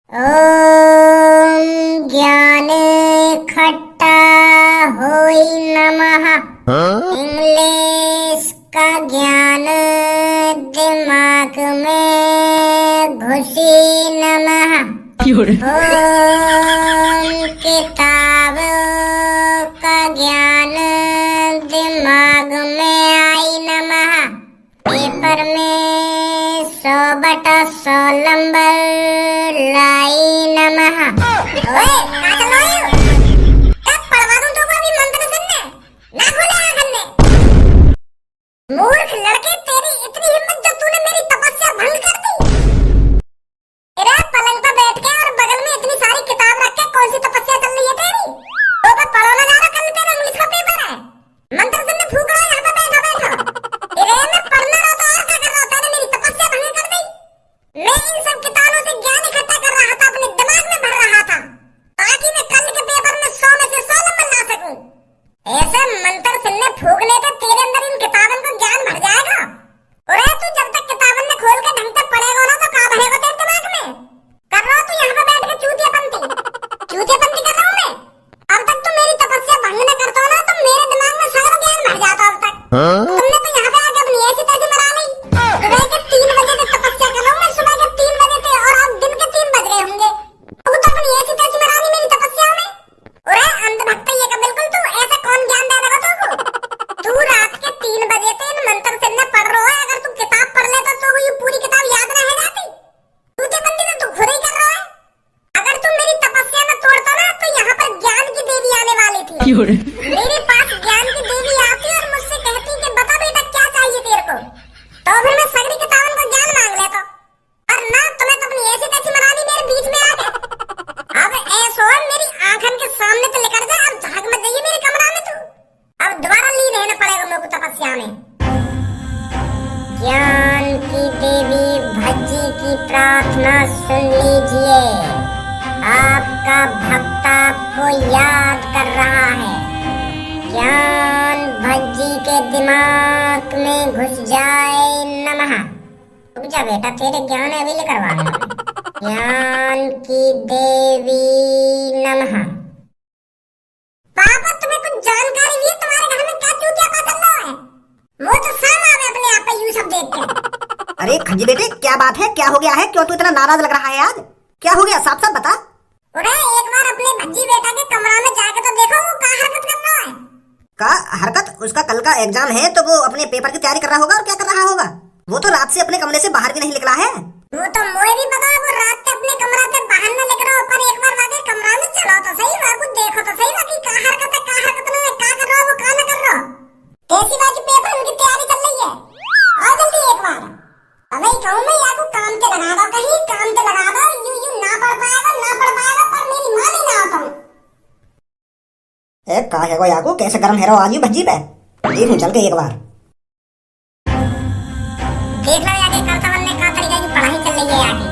ओम ज्ञान खट्टा होई नमः। इंग्लिश का ज्ञान दिमाग में घुसी नमः। ओम किताब का ज्ञान दिमाग में आई नमः। पेपर में 100/100 नंबर लाई नमः। ओए कहाँ चल रहे हो? कब पढ़वा दूं तुमको अभी मंत्र सुनने? ना खोले आँखन ने। मूर्ख लड़के, तेरी इतनी हिम्मत जब तूने मेरी तपस्या भंग कर दी। तेरा पलंग पर बैठ के और बगल में इतनी सारी किताब रख के कौन सी तपस्या चल रही है तेरी? तो बस पढ़ो ना, ज़्यादा कल तेरा इंग्लिश का पेपर है। मंत्र सुनने फूक रहा है यहाँ पे बैठा बैठा। तेरे में पढ़ना रहा तो और क्या कर रहा? तूने मेरी तपस्या भंग कर दी। मैं इन सब किताबों से ज्ञान इकट्ठा कर रहा था, अपने दिमाग में भर रहा था ताकि मैं कल के पेपर में 100 में से 100 नंबर ला सकूं। ऐसे मंत्र सुनने फूकने से तेरे अंदर इन किताबन को ज्ञान भर जाएगा। और तू जब तक किताबन में खोल के ढंग से पढ़ेगा ना तो कहाँ भरेगा तेरे दिमाग में? कर रहा तू यहाँ पे बैठ के चूतियापंती कर रहा हूँ मैं। अब तक तू मेरी तपस्या भंग न करता ना तो मेरे दिमाग में सारा ज्ञान भर जाता अब तक। तुमने तो यहाँ पे आके अपनी ऐसी तैसी मरा ली। सुबह के 3 बजे से तपस्या कर रहा हूँ मैं, सुबह के 3 बजे से, और अब दिन के 3 बज गए होंगे। तू तो अपनी ऐसी तैसी मरा ली मेरी तपस्या में। और अंधभक्त ही है का बिल्कुल तू। ऐसा कौन ज्ञान दे देगा तुमको? तू रात के 3 बजे से इन मंत्र सुनने पढ़ रहा है। अगर तू किताब पढ़ लेता तो ये पूरी किताब याद न रह जाती। चूतियापंती तो तू खुद ही कर रहा है। अगर तू मेरी तपस्या में तोड़ता ना तो यहाँ पर ज्ञान की देवी आने वाली थी। मेरे पास ज्ञान की देवी आती और मुझसे कहती कि बता बेटा क्या चाहिए तेरे को, तो फिर मैं सगरी किताबन को ज्ञान मांग लेता। और ना तुम्हें तो अपनी ऐसी तैसी मनानी मेरे बीच में आ गए। अब ऐसा मेरी आंखन के सामने तो लेकर जा। अब झाग मत जाइए मेरे कमरा में तू। अब दोबारा लीन रहना पड़ेगा मेरे को तपस्या में। ज्ञान की देवी भज्जी की प्रार्थना सुन लीजिए। आपका भक्त आपको याद कर रहा है। ज्ञान भज्जी के दिमाग में घुस जाए नमः। रुक जा बेटा, तेरे ज्ञान अभी ले करवा दूंगा। ज्ञान की देवी नमः। पापा तुम्हें कुछ जानकारी भी है? तुम्हारे घर में क्या चूतियापा चल रहा है? वो तो साम आवे अपने आप पे यूं सब देख के। अरे खज्जी बेटे, क्या बात है? क्या हो गया है? क्यों तू इतना नाराज लग रहा है आज? क्या हो गया? साफ साफ बता। अरे एक बार अपने भज्जी बेटा के कमरा में जाके तो देखो वो क्या हरकत कर रहा है। का हरकत? उसका कल का एग्जाम है तो वो अपने पेपर की तैयारी कर रहा होगा। और क्या कर रहा होगा? वो तो रात से अपने कमरे से बाहर भी नहीं निकला है। वो तो मुझे भी पता है वो रात से अपने कमरा से बाहर न निकल रहा। पर एक बार वाके कमरा में चलो तो सही, वहाँ कुछ देखो तो सही कि क्या हरकत है, क्या हरकत नहीं है, क्या कर रहा है वो, क्या न कर रहा। कैसी बात पेपर उनकी तैयारी चल रही है। आओ जल्दी एक बार। अब वही कहूँ मैं या को काम पे लगा दो, कहीं काम पे लगा दो। यूं ना पढ़ पाएगा पर मेरी माँ नहीं ना आता। ए कहा है वो याकू? कैसे गरम है रहो आज ही भज्जी पे? देखूं चल के एक बार। देख लो आगे कर्तव्य ने कहा तरीके की पढ़ाई चल रही है आगे।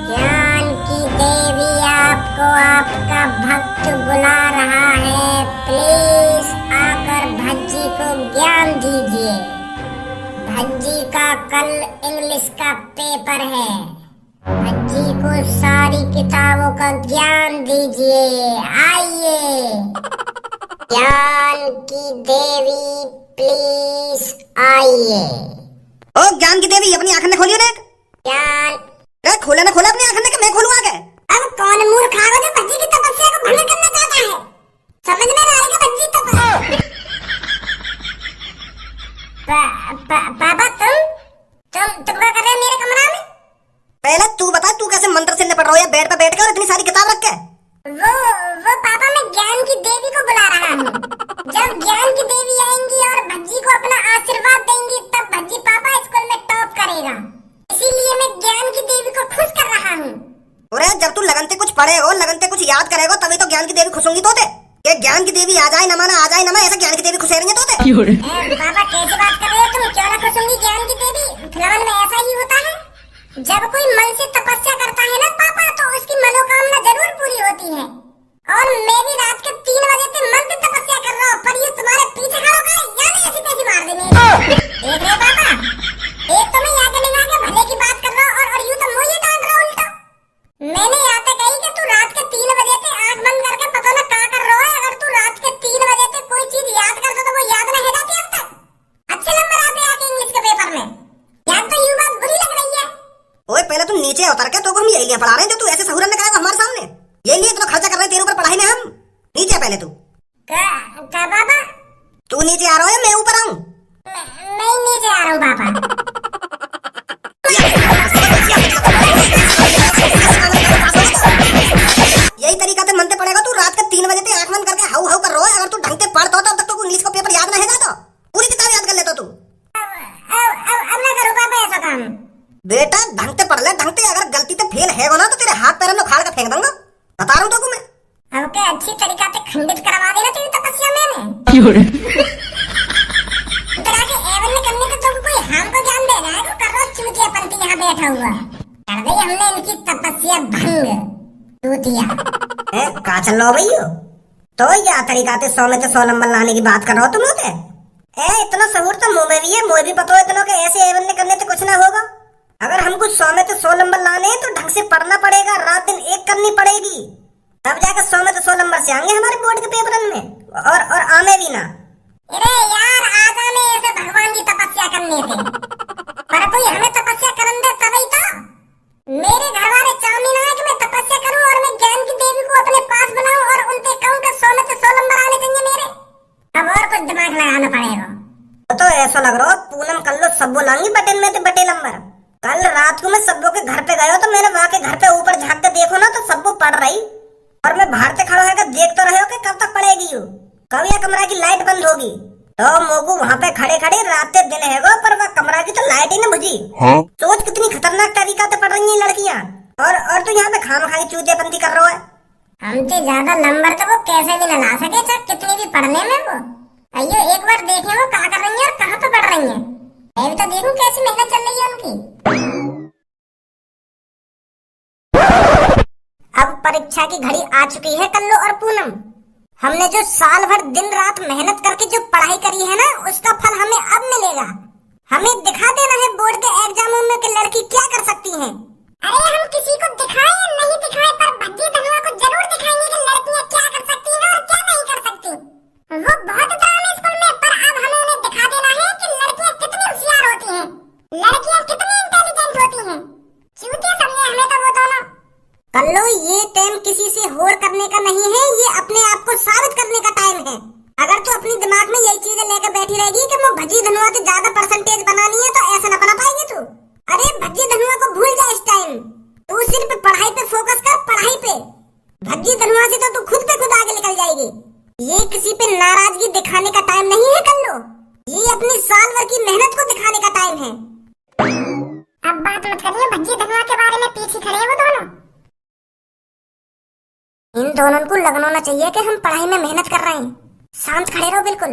ज्ञान की देवी आपको आपका भक्त बुला रहा है। प्लीज आकर भज्जी को ज्ञान दीजिए। भज्जी का कल इंग्लिश का पेपर है। भज्जी को सारी किताबों का ज्ञान दीजिए। आइए। ज्ञान की देवी प्लीज आइए। ओ ज्ञान की देवी, अपनी आंखें खोलियो ने। ज्ञान खोले ना खोले अपनी आंखें कि मैं खोलूं आगे? अब कौन मूर्ख है जो भज्जी की तपस्या को भंग करना चाहता है? समझ में आ रही है भज्जी तपस्या? पापा तुम क्या कर रहे हो मेरे कमरा में? पहले तू बता, तू कैसे मंत्र सुनने पड़ रहा है बेड पे बैठ के और इतनी सारी किताब रख के? वो पापा मैं ज्ञान की देवी को बुला रहा हूँ। जब ज्ञान की देवी आएंगी और भज्जी को अपना आशीर्वाद देंगी तब भज्जी पापा स्कूल में टॉप करेगा। इसीलिए मैं ज्ञान की देवी को खुश कर रहा हूँ। अरे जब तू लगन से कुछ पढ़ेगा, लगन से कुछ याद करेगा तभी तो ज्ञान की देवी खुश होंगी। तो कि ज्ञान की देवी आ जाए न माना, आ जाए न माना, ऐसा ज्ञान की देवी खुश रहेंगे तो पापा कैसी बात कर रहे हो तुम? क्यों ना खुश होंगी ज्ञान की देवी? फिलहाल में ऐसा ही होता है। जब कोई मन से तपस्या करता है ना पापा तो उसकी मनोकामना जरूर पूरी होती है। और मैं भी रात के 3 बजे से मन से तपस्या कर रहा हूँ, पर ये तुम्हारे पीछे खड़ा होगा या नहीं ऐसी तैसी मार देंगे। देख रहे पापा, एक तो मैं यहाँ के निगाह के भले की बात कर रहा हूँ और यूं तो मुझे डांट रहा हूँ उल्टा। मैंने यहाँ तक नीचे उतर के तो हम यही लिए पढ़ा रहे हैं जो तू ऐसे सहूरन में करेगा हमारे सामने। ये लिए इतना खर्चा कर रहे हैं तेरे ऊपर पढ़ाई में हम। नीचे पहले तू का पापा? तू नीचे आ रहा है मैं ऊपर आऊं? मैं नीचे आ रहा हूँ पापा। यही तरीका से मनते पड़ेगा। तू रात के 3 बजे तक आंख बंद करके हाउ हाउ कर रहा है। अगर तू ढंग से पढ़ता तब तक तो इंग्लिश का पेपर याद नहीं जाता। पूरी किताब याद कर लेता तू। अब ना करो पापा ऐसा काम। बेटा ढंग से पढ़ ले, ढंग से। अगर गलती से फेल है ना तो तेरे हाथ पैर में उखाड़ के फेंक दूंगा, बता रहा हूँ तो मैं। अब के अच्छी तरीका से खंडित करवा देना तेरी तपस्या मैंने। तेरा के एवन में करने तो तुम कोई हमको जान दे रहा है। तो कर रो चूतिया पंती यहाँ बैठा हुआ। कर दे हमने इनकी तपस्या भंग। चूतिया कहाँ चल रहा हो भैया? तो या तरीका से 100 में से 100 नंबर लाने की बात कर रहा हो तुम होते? इतना सहूर तो मुंह में भी है, मुझे भी पता है इतना के ऐसे एवन करने से कुछ ना होगा। अगर हमको 100 में से 100 नंबर लाने हैं तो ढंग से पढ़ना पड़ेगा, रात दिन एक करनी पड़ेगी, तब जाकर 100 में से 100 नंबर से आएंगे हमारे बोर्ड के पेपर में। और आमे भी ना। अरे यार आजा में ऐसे भगवान की तपस्या करने से। पर कोई हमें तपस्या करने दे तभी तो। मेरे घर वाले चाहते ना कि मैं तपस्या करूं और मैं ज्ञान की देवी को अपने पास बनाऊं और उनके कहूं कि 100 में से 100 नंबर आने चाहिए मेरे। अब और कुछ दिमाग लगाना पड़ेगा। तो ऐसा लग रहा हो पूनम कल लो सब बोलांगी बटन में तो बटे नंबर। कल रात को मैं सबो के घर पे गया तो मैंने वहाँ के घर पे ऊपर झाँक के देखो ना तो सबो पढ़ रही और मैं बाहर से खड़ा होकर देखते रहे हो कि कब तक पढ़ेगी यू, कब यह कमरा की लाइट बंद होगी। तो मोगू वहाँ पे खड़े खड़े रात दिन है पर वह कमरा की तो लाइट ही न बुझी। सोच कितनी खतरनाक तरीका से पढ़ रही है लड़कियाँ। और तू यहाँ पे खामखा की चूतियापंती कर रहा है। हमसे ज्यादा नंबर तो वो कैसे भी न ला सके चाहे कितनी भी पढ़ने में वो। अयो एक बार देखे वो कहाँ कर रही है और कहाँ पे पढ़ रही है। मैं भी तो देखूं कैसी मेहनत चल रही है उनकी। अब परीक्षा की घड़ी आ चुकी है कल्लू और पूनम। हमने जो साल भर दिन रात मेहनत करके जो पढ़ाई करी है ना उसका फल हमें अब मिलेगा। हमें दिखा देना है बोर्ड के एग्जामों में कि लड़की क्या कर सकती है। अरे हम किसी को दिखाए या नहीं दिखाए पर भज्जी धनुआ को जरूर दिखाएंगे कि लड़कियां क्या कर सकती हैं और क्या नहीं कर सकती। वो बहुत डरावने स्कूल में, पर अब हमें उन्हें दिखा देना है कि लड़कियां कितनी होशियार होती हैं, लड़कियां कितनी इंटेलिजेंट होती हैं। चूतिया समझे हमें तो वो दोनों। कल्लू ये टाइम किसी से होर करने का नहीं है, ये अपने आप को साबित करने का टाइम है। अगर तू अपने दिमाग में यही चीजें लेकर बैठी रहेगी कि मैं भज्जी धनुआ से ज्यादा परसेंटेज बनानी है तो ऐसा न बना पाएगी तू। अरे भज्जी धनुआ को भूल जा इस टाइम। तू सिर्फ पढ़ाई पे फोकस कर, पढ़ाई पे। भज्जी धनुआ से तो तू खुद पे खुद आगे निकल जाएगी। ये किसी पे नाराजगी दिखाने का टाइम नहीं है कल्लू, ये अपनी साल भर की मेहनत को दिखाने का टाइम है। अब बात मत करिए भज्जी धनुआ के बारे में, पीछे खड़े हैं वो दोनों। इन दोनों को लगना होना चाहिए कि हम पढ़ाई में मेहनत कर रहे हैं। शांत खड़े रहो बिल्कुल।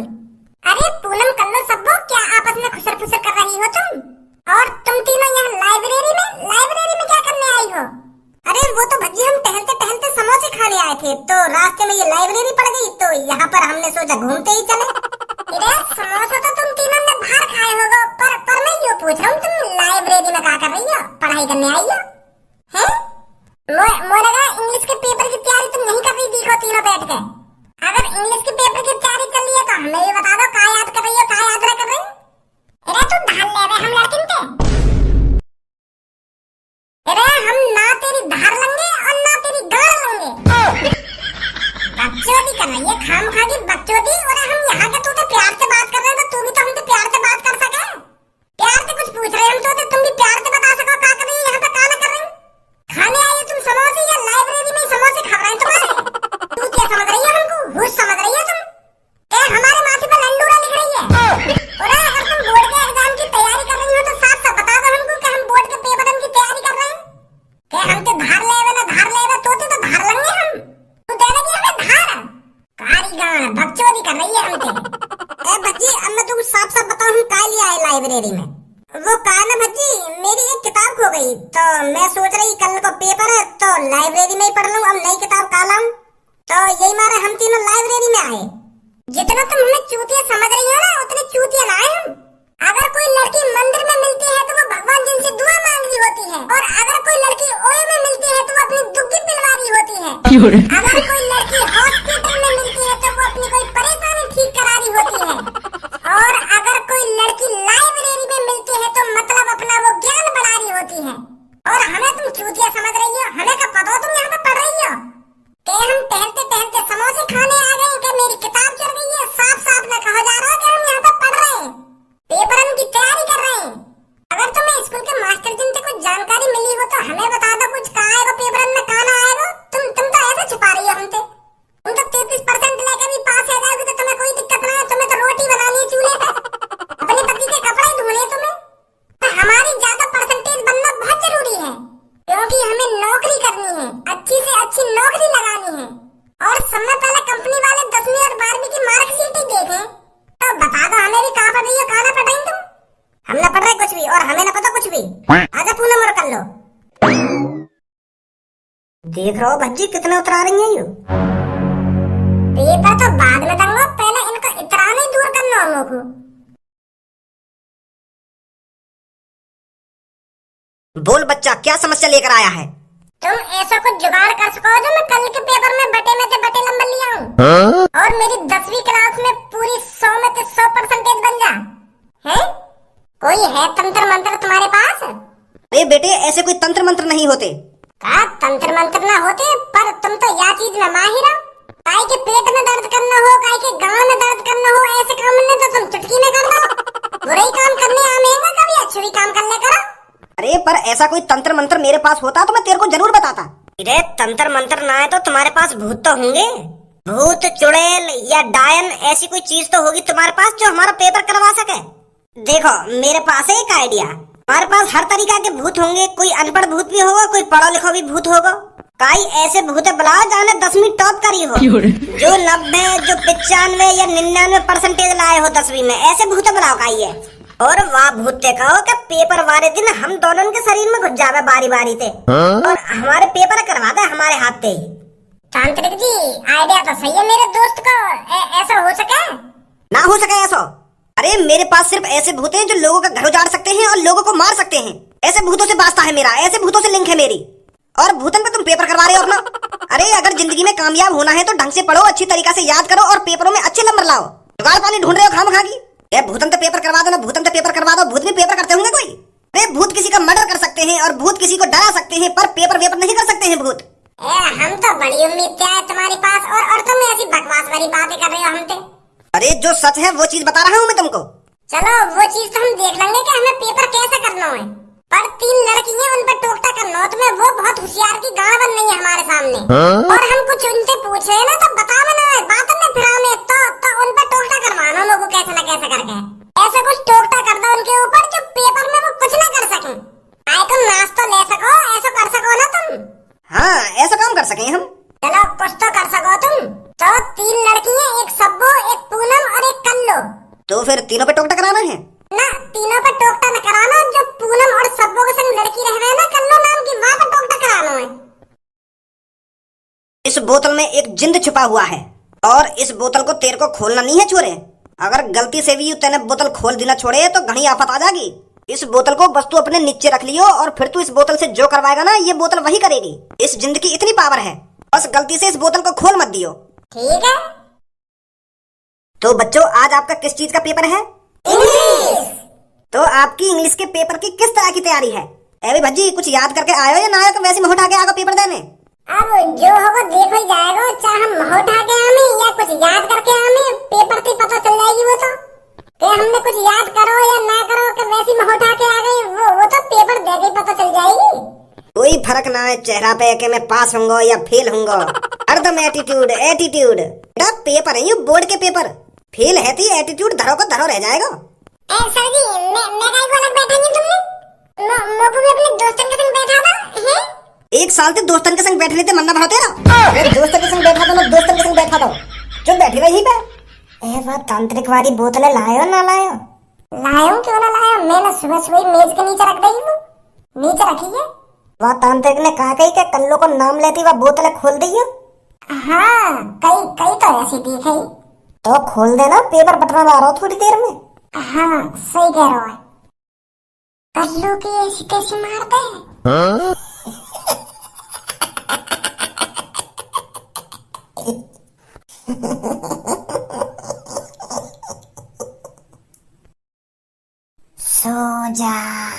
अरे पूनम कल्लू सब्बो क्या आपस में खुसर फुसर कर रही हो तुम? और तुम तीनों यहाँ लाइब्रेरी में क्या करने आई हो? अरे वो तो भज्जी हम टहलते टहलते समोसे खाने आए थे तो रास्ते में ये लाइब्रेरी पड़ गई तो यहाँ पर हमने सोचा घूमते ही चले। अरे समोसा तो तुम तीनों ने बाहर खाए होगा, पर मैं ये पूछ रहा हूँ तुम लाइब्रेरी में क्या कर रही हो? पढ़ाई करने आई हो? मुझे लगा इंग्लिश के पेपर की तैयारी तुम नहीं कर रही देखो तीनों बैठ के। अगर इंग्लिश के पेपर की तैयारी चल रही है तो हमें ये बता दो क्या याद कर रही हो, क्या याद कर रही हो? अरे तू धार ले रहे हम लड़किन पे। अरे हम ना तेरी धार लेंगे और ना तेरी गाड़ लेंगे। बकचोदी कर रही है खामखा की बकचोदी। और हम यहाँ के तू तो प्यार से बात कर रहे हैं तो तू भी तो हमसे प्यार से बात कर सके। प्यार से कुछ पूछ रहे हैं हम तो तुम भी प्यार से बता सको क्या कर रही है यहाँ पे, क्या ना कर रही है। खाने आए तुम समोसे या लाइब्रेरी में समोसे खा रहे हैं तुम्हारे? तू क्या समझ रही है हमको? होश समझ रही है तुम? क्या हमारे माथे पर लंडूरा लिख रही है? और अगर तुम बोर्ड के एग्जाम की तैयारी कर रही हो तो साफ साफ बता दो हमको कि हम बोर्ड के पेपर की तैयारी कर रहे हैं। क्या हम तो धार ले ना धार ले तो धार लेंगे हम। तू दे देगी हमें धार? कारीगर बकचोदी कर रही है हमसे। ए भज्जी अब मैं तुम साफ साफ बताऊं हम क्या लिए आए लाइब्रेरी में। वो कहा ना भज्जी मेरी एक किताब खो गई तो मैं सोच रही कल को पेपर है तो लाइब्रेरी में ही पढ़ लूं, अब नई किताब कहाँ लाऊं। तो यही मारे हम तीनों लाइब्रेरी में आए। जितना तुम हमें चूतिया समझ रही हो ना उतनी चूतिया ना है हम। अगर कोई लड़की मंदिर में मिलती है तो वो भगवान जिनसे दुआ मांग रही होती है, और अगर कोई लड़की ओए में मिलती है तो वो अपनी दुखी पिलवा रही होती है। अगर कोई लड़की हॉस्पिटल में मिलती है तो वो अपनी कोई परेशानी ठीक करा रही होती है, और अगर कोई लड़की लाइब्रेरी में मिलती है तो मतलब अपना वो ज्ञान बढ़ा रही होती है। और हमें तुम रही हो तो हमें बता दो कुछ, कहाँ आएगा पेपर में, कहाँ ना आएगा। तुम तो ऐसे छुपा रही हो हमसे। तुम तो 33% लेके भी पास हो जाओगे तो तुम्हें कोई दिक्कत ना है। तुम्हें तो रोटी बनानी है चूल्हे पे, अपने पति के कपड़े धोने हैं तुम्हें। तो हमारी ज्यादा परसेंटेज बनना बहुत जरूरी है, क्योंकि हमें नौकरी करनी है, अच्छी से अच्छी नौकरी लगानी है। और समय पहले कंपनी वाले 10वीं और 12वीं की मार्कशीट ही देखें। तो बता दो हमें भी कहाँ पढ़ रही हो, कहाँ ना पढ़ रही तुम। हम ना पढ़ रहे कुछ भी, और हमें ना पता कुछ भी। आजा पूनम और कर लो। देख रहे हो भज्जी कितने उतरा रही है ये। पेपर तो बाद में दूंगा, पहले इनका इतराना ही दूर करना हम लोग को। बोल बच्चा, क्या समस्या लेकर आया है? तुम ऐसा कुछ जुगाड़ कर सको जो मैं कल के पेपर में बटे में से बटे नंबर लिया हूँ, और मेरी 10वीं क्लास में पूरी 100 में से 100% बन जा। है कोई है तंत्र मंत्र तुम्हारे पास? अरे बेटे, ऐसे कोई तंत्र मंत्र नहीं होते। का तंत्र मंत्र ना होते, पर तुम तो या चीज में माहिर हो। काय के पेट में दर्द करना हो, काय के गांव में दर्द करना हो, ऐसे काम में तो तुम चुटकी में कर दो। बुरे काम करने आमेगा कभी अच्छे भी काम करने करो। अरे पर ऐसा कोई तंत्र मंत्र मेरे पास होता तो मैं तेरे को जरूर बताता। अरे तंत्र मंत्र ना है तो तुम्हारे पास भूत तो होंगे। भूत, चुड़ैल या डायन, ऐसी कोई चीज तो होगी तुम्हारे पास जो हमारा पेपर करवा सके। देखो मेरे पास है एक आइडिया। हमारे पास हर तरीका के भूत होंगे। कोई अनपढ़ भूत भी होगा, कोई पढ़ा लिखा भी भूत होगा। कई ऐसे भूत बुलाओ जाने 10वीं टॉप करी हो, जो 90, जो 95 या 99% लाए हो 10वीं में। ऐसे भूत बुलाओ कई है। और वाह भूत कहो कि पेपर वाले दिन हम दोनों के शरीर में घुस जावे बारी बारी से, और हमारे पेपर करवा दे हमारे हाथ से ही। तांत्रिक जी आइडिया तो सही है मेरे दोस्त को। ऐसा हो सके? ना हो सके ऐसा। अरे मेरे पास सिर्फ ऐसे भूत हैं जो लोगों का घर उजाड़ सकते हैं और लोगों को मार सकते हैं। ऐसे भूतों से वास्ता है मेरा, ऐसे भूतों से लिंक है मेरी। और भूतन पे तुम पेपर करवा रहे हो अपना। अरे अगर जिंदगी में कामयाब होना है तो ढंग से पढ़ो, अच्छी तरीका से याद करो और पेपरों में अच्छे नंबर लाओ। जुगाड़ पानी ढूंढ रहे हो खाम खा की। भूतन तो पेपर करवा दो ना, भूतन तो पेपर करवा दो। भूत भी पेपर करते होंगे कोई। अरे भूत किसी का मर्डर कर सकते हैं और भूत किसी को डरा सकते हैं, पर पेपर वेपर नहीं कर सकते हैं भूत। हम तो बड़ी उम्मीद है तुम्हारे पास, और तुम ऐसी बकवास वाली बातें कर रहे हो हमसे। अरे जो सच है वो चीज बता रहा हूँ मैं तुमको। चलो वो चीज तो हम देख लेंगे कि हमें पेपर कैसे करना है, पर 3 लड़की है उन पर टोकता करना हो तुम्हें। वो बहुत होशियार की गाड़ बन रही है हमारे सामने, और हम कुछ उनसे पूछ रहे हैं ना तो बताओ ना बात में फिर हमें तो उन पर टोकता करवाना लोगों कैसे न कैसे करके। ऐसा कुछ टोकता कर दो उनके ऊपर जो पेपर में वो कुछ ना कर सके। आए तुम नाच तो ले सको, ऐसा कर सको ना तुम। हाँ ऐसा काम कर सके हम। चलो कुछ तो कर सको तुम। तो 3 लड़कियां, एक सब्बू, एक पूनम और एक कल्लू। तो फिर तीनों पे टोकता कराना है ना? तीनों पे टोकता न कराना, जो पूनम और सब्बू के संग लड़की रह ना कल्लू नाम की, वहां पे टोकता कराना है। इस बोतल में एक जिंद छुपा हुआ है, और इस बोतल को तेरे को खोलना नहीं है छोरे। अगर गलती से भी तेने बोतल खोल देना छोड़े तो घनी आफत आ जाएगी। इस बोतल को बस तू अपने नीचे रख लियो, और फिर तू इस बोतल से जो करवाएगा ना ये बोतल वही करेगी। इस जिंद की इतनी पावर है, बस गलती से इस बोतल को खोल मत दियो। ठीक है। तो बच्चों आज आपका किस चीज का पेपर है? इंग्लिश। तो आपकी इंग्लिश के पेपर की किस तरह की तैयारी है? अरे भज्जी कुछ याद करके आयो या ना आयो, वैसे मुंह उठा के आगे पेपर देने? अब जो होगा देखो ही जाएगा, चाहे हम मुंह उठा के आवे या कुछ याद करके आवे, पेपर से पता चल जाएगी वो तो। कि हमने कुछ याद करो या ना करो कि वैसी मुंह उठा के आ गए, वो तो पेपर दे के पता चल जाएगी। कोई फर्क ना है चेहरा पे कि मैं पास होऊंगा या फेल होऊंगा। हरदम एटीट्यूड एटीट्यूड। बेटा पेपर है ये बोर्ड के पेपर, फेल है तो एटीट्यूड धरो को धरो रह जाएगा। सर जी मैं काहे को अलग बैठेंगे तुमने? मोको भी अपने दोस्तन के संग बैठा था है। 1 साल से दोस्तन के संग बैठे रहते मन्ना भरा तेरा। मेरे दोस्तन के संग बैठा था ना, दोस्तन के संग बैठा था जो बैठी रही पे। वो तांत्रिक वाली बोतलें लायो ना लायो? लायो क्यों ना लायो, मैंने सुबह सुबह मेज के नीचे रख दी वो, नीचे रखी है। वह तांत्रिक ने कहा कही के कल्लो को नाम लेती वह बोतलें खोल दी। हाँ कई तो ऐसी दिख है। तो खोल देना, पेपर बटना ला रहा हूँ थोड़ी देर में। हाँ सही कह रहा है। कल्लू की ऐसी कैसी मारते हैं? सो जाओ।